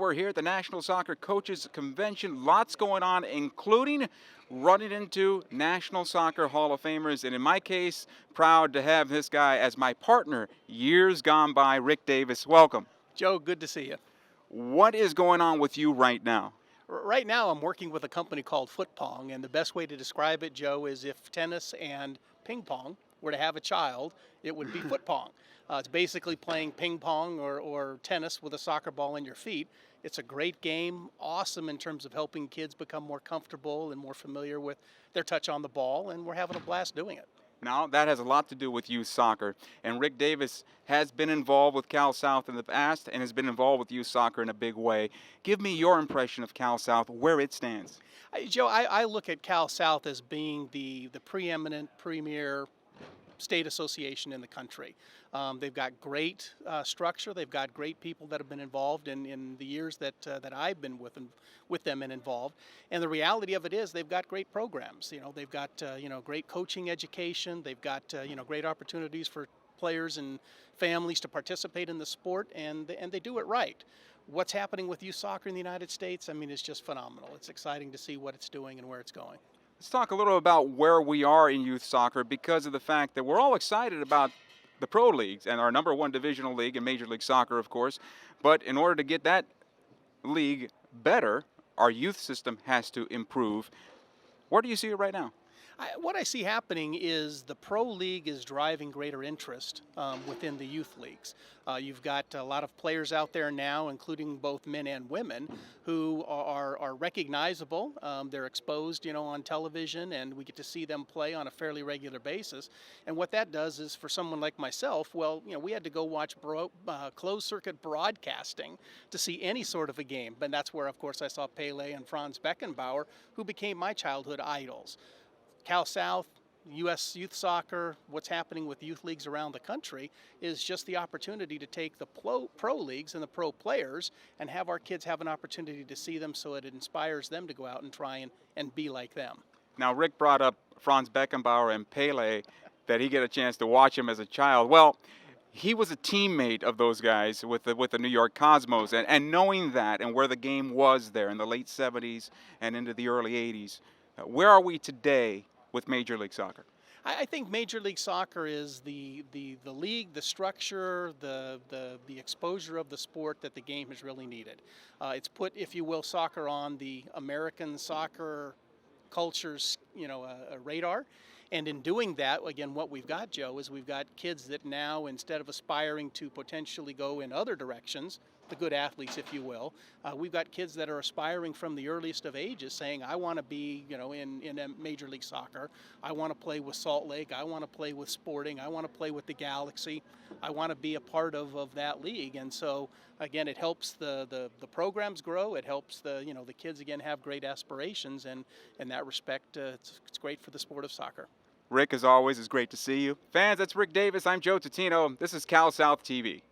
we're here at the National Soccer Coaches Convention. Lots going on, including running into National Soccer Hall of Famers. And in my case, proud to have this guy as my partner, years gone by, Rick Davis. Welcome. Joe, good to see you. What is going on with you right now? Right now, I'm working with a company called Futpong, and the best way to describe it, Joe, is if tennis and ping pong were to have a child, it would be footpong. It's basically playing ping pong or tennis with a soccer ball in your feet. It's a great game, awesome in terms of helping kids become more comfortable and more familiar with their touch on the ball, and we're having a blast doing it. Now, that has a lot to do with youth soccer, and Rick Davis has been involved with Cal South in the past and has been involved with youth soccer in a big way. Give me your impression of Cal South, where it stands. Joe, I look at Cal South as being the preeminent, premier state association in the country. They've got great structure. They've got great people that have been involved in the years that I've been with them and involved. And the reality of it is they've got great programs. They've got great coaching education. They've got great opportunities for players and families to participate in the sport, and they do it right. What's happening with youth soccer in the United States, I mean, it's just phenomenal. It's exciting to see what it's doing and where it's going. Let's talk a little about where we are in youth soccer, because of the fact that we're all excited about the pro leagues and our #1 divisional league in Major League Soccer, of course. But in order to get that league better, our youth system has to improve. Where do you see it right now? What I see happening is the pro league is driving greater interest within the youth leagues. You've got a lot of players out there now, including both men and women, who are recognizable. They're exposed, on television, and we get to see them play on a fairly regular basis. And what that does is, for someone like myself, well, we had to go watch closed circuit broadcasting to see any sort of a game. And that's where, of course, I saw Pele and Franz Beckenbauer, who became my childhood idols. Cal South, U.S. youth soccer, what's happening with youth leagues around the country is just the opportunity to take the pro leagues and the pro players and have our kids have an opportunity to see them, so it inspires them to go out and try and be like them. Now, Rick brought up Franz Beckenbauer and Pele, that he get a chance to watch him as a child. Well, he was a teammate of those guys with the New York Cosmos, and knowing that and where the game was there in the late 70s and into the early 80s, where are we today with Major League Soccer? I think Major League Soccer is the league, the structure, the exposure of the sport that the game has really needed. It's put, if you will, soccer on the American soccer culture's radar. And in doing that, again, what we've got, Joe, is we've got kids that now, instead of aspiring to potentially go in other directions, the good athletes, if you will, we've got kids that are aspiring from the earliest of ages, saying, I want to be, in a Major League Soccer. I want to play with Salt Lake. I want to play with Sporting. I want to play with the Galaxy. I want to be a part of that league. And so, again, it helps the programs grow. It helps the kids, again, have great aspirations. And in that respect, it's great for the sport of soccer. Rick, as always, it's great to see you. Fans, that's Rick Davis. I'm Joe Totino. This is Cal South TV.